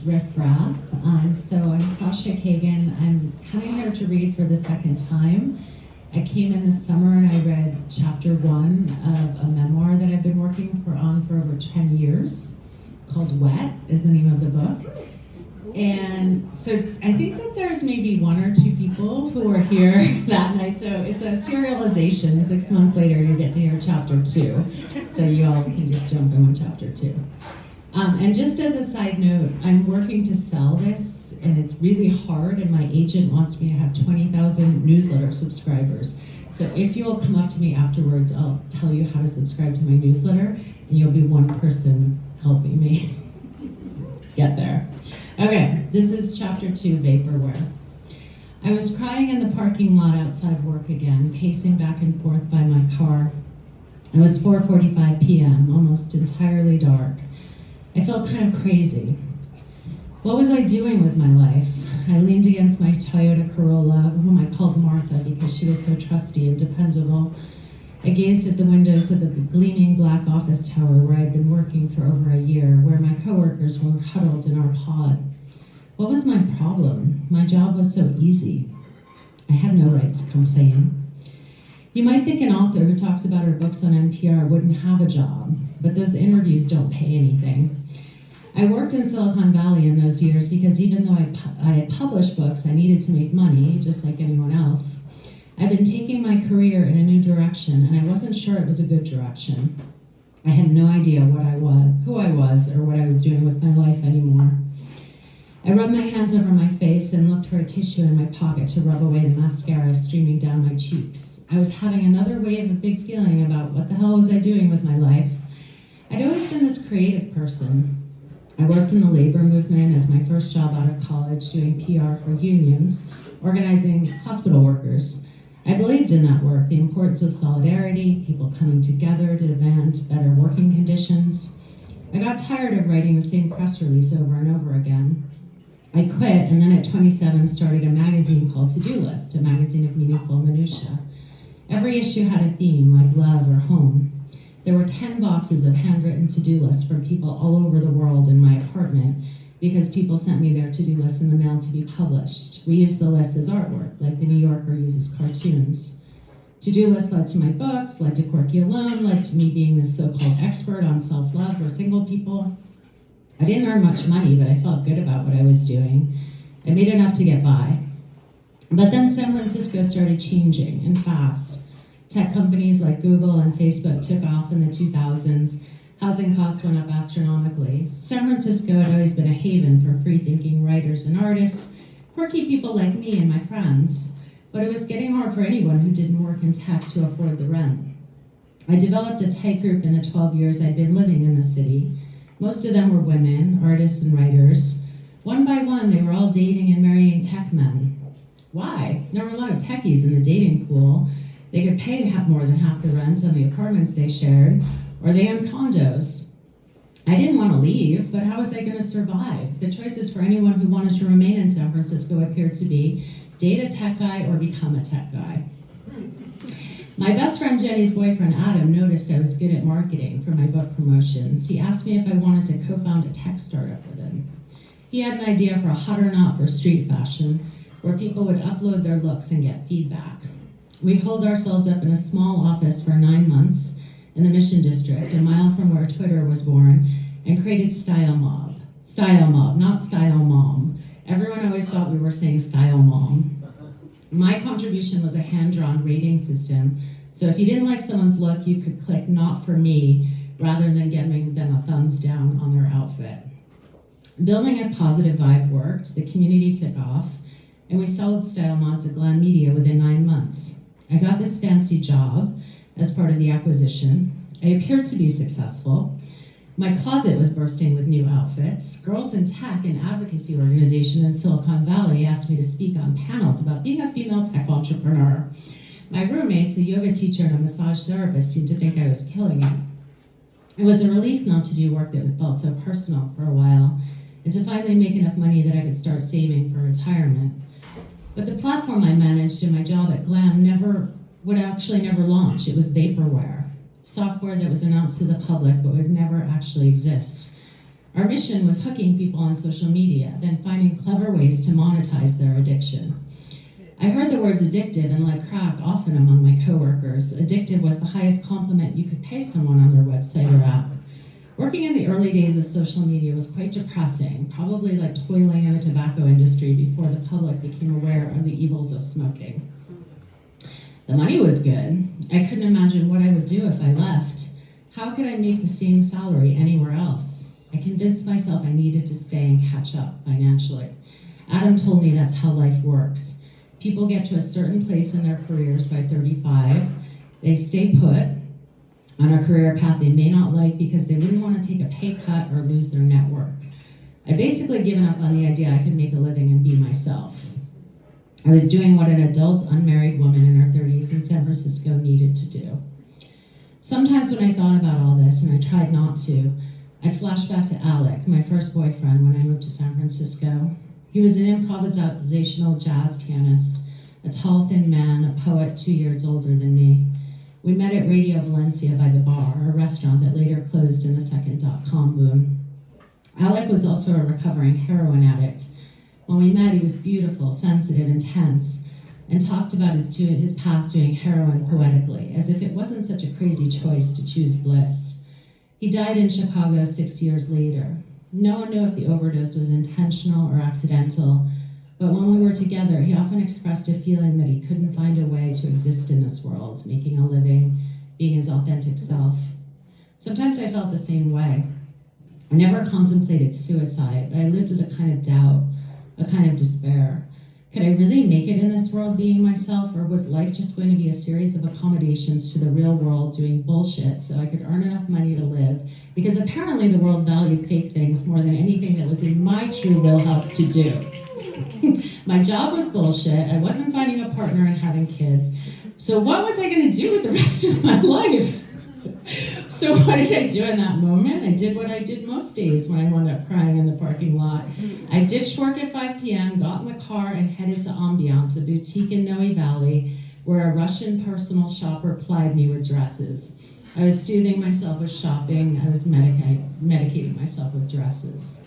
Riff Raff. So I'm Sasha Kagan. I'm coming here to read for the second time. I came in this summer and I read chapter 1 of a memoir that I've been working on for over 10 years, called Wet is the name of the book. And so I think that there's maybe 1 or 2 people who were here that night. So it's a serialization. 6 months later, you get to hear chapter 2. So you all can just jump in with chapter 2. And just as a side note, I'm working to sell this, and it's really hard, and my agent wants me to have 20,000 newsletter subscribers. So if you will come up to me afterwards, I'll tell you how to subscribe to my newsletter, and you'll be one person helping me get there. Okay, this is chapter 2, Vaporware. I was crying in the parking lot outside work again, pacing back and forth by my car. It was 4:45 p.m., almost entirely dark. I felt kind of crazy. What was I doing with my life? I leaned against my Toyota Corolla, whom I called Martha because she was so trusty and dependable. I gazed at the windows of the gleaming black office tower where I'd been working for over a year, where my coworkers were huddled in our pod. What was my problem? My job was so easy. I had no right to complain. You might think an author who talks about her books on NPR wouldn't have a job, but those interviews don't pay anything. I worked in Silicon Valley in those years because even though I had published books, I needed to make money, just like anyone else. I've been taking my career in a new direction, and I wasn't sure it was a good direction. I had no idea what I was, who I was, or what I was doing with my life anymore. I rubbed my hands over my face and looked for a tissue in my pocket to rub away the mascara streaming down my cheeks. I was having another wave of big feeling about what the hell was I doing with my life. I'd always been this creative person. I worked in the labor movement as my first job out of college, doing PR for unions, organizing hospital workers. I believed in that work, the importance of solidarity, people coming together to demand better working conditions. I got tired of writing the same press release over and over again. I quit, and then at 27 started a magazine called To-Do List, a magazine of meaningful minutia. Every issue had a theme, like love or home. There were 10 boxes of handwritten to-do lists from people all over the world in my apartment because people sent me their to-do lists in the mail to be published. We used the list as artwork, like the New Yorker uses cartoons. To-do lists led to my books, led to Quirky Alone, led to me being this so-called expert on self-love for single people. I didn't earn much money, but I felt good about what I was doing. I made enough to get by. But then San Francisco started changing, and fast. Tech companies like Google and Facebook took off in the 2000s. Housing costs went up astronomically. San Francisco had always been a haven for free-thinking writers and artists, quirky people like me and my friends. But it was getting hard for anyone who didn't work in tech to afford the rent. I developed a tight group in the 12 years I'd been living in the city. Most of them were women, artists and writers. One by one, they were all dating and marrying tech men. Why? There were a lot of techies in the dating pool. They could pay more than half the rent on the apartments they shared, or they owned condos. I didn't want to leave, but how was I going to survive? The choices for anyone who wanted to remain in San Francisco appeared to be date a tech guy or become a tech guy. My best friend Jenny's boyfriend Adam noticed I was good at marketing for my book promotions. He asked me if I wanted to co-found a tech startup with him. He had an idea for a hot or not for street fashion, where people would upload their looks and get feedback. We holed ourselves up in a small office for 9 months in the Mission District, a mile from where Twitter was born, and created Style Mob. Style Mob, not Style Mom. Everyone always thought we were saying Style Mom. My contribution was a hand-drawn rating system, so if you didn't like someone's look, you could click not for me, rather than giving them a thumbs down on their outfit. Building a positive vibe worked, the community took off, and we sold Style Mob to Glen Media within 9 months. I got this fancy job as part of the acquisition. I appeared to be successful. My closet was bursting with new outfits. Girls in Tech, an advocacy organization in Silicon Valley, asked me to speak on panels about being a female tech entrepreneur. My roommates, a yoga teacher and a massage therapist, seemed to think I was killing it. It was a relief not to do work that felt so personal for a while, and to finally make enough money that I could start saving for retirement. But the platform I managed in my job at Glam would actually never launch. It was Vaporware, software that was announced to the public but would never actually exist. Our mission was hooking people on social media, then finding clever ways to monetize their addiction. I heard the words addictive and like crack often among my coworkers. Addictive was the highest compliment you could pay someone on their website or app. Working in the early days of social media was quite depressing, probably like toiling in the tobacco industry before the public became aware of the evils of smoking. The money was good. I couldn't imagine what I would do if I left. How could I make the same salary anywhere else? I convinced myself I needed to stay and catch up financially. Adam told me that's how life works. People get to a certain place in their careers by 35. They stay put on a career path they may not like because they wouldn't want to take a pay cut or lose their network. I'd basically given up on the idea I could make a living and be myself. I was doing what an adult, unmarried woman in her 30s in San Francisco needed to do. Sometimes when I thought about all this, and I tried not to, I'd flash back to Alec, my first boyfriend, when I moved to San Francisco. He was an improvisational jazz pianist, a tall, thin man, a poet 2 years older than me. We met at Radio Valencia by the bar, a restaurant that later closed in the second dot-com boom. Alec was also a recovering heroin addict. When we met, he was beautiful, sensitive, intense, and talked about his past doing heroin poetically, as if it wasn't such a crazy choice to choose bliss. He died in Chicago 6 years later. No one knew if the overdose was intentional or accidental, but when we were together, he often expressed a feeling that he couldn't find a way to exist in this world, making a living, being his authentic self. Sometimes I felt the same way. I never contemplated suicide, but I lived with a kind of doubt, a kind of despair. Could I really make it in this world being myself, or was life just going to be a series of accommodations to the real world doing bullshit so I could earn enough money to live? Because apparently the world valued fake things more than anything that was in my true wheelhouse to do. My job was bullshit, I wasn't finding a partner and having kids, so what was I going to do with the rest of my life? So what did I do in that moment? I did what I did most days when I wound up crying in the parking lot. I ditched work at 5 p.m., got in the car, and headed to Ambiance, a boutique in Noe Valley, where a Russian personal shopper plied me with dresses. I was soothing myself with shopping. I was medicating myself with dresses.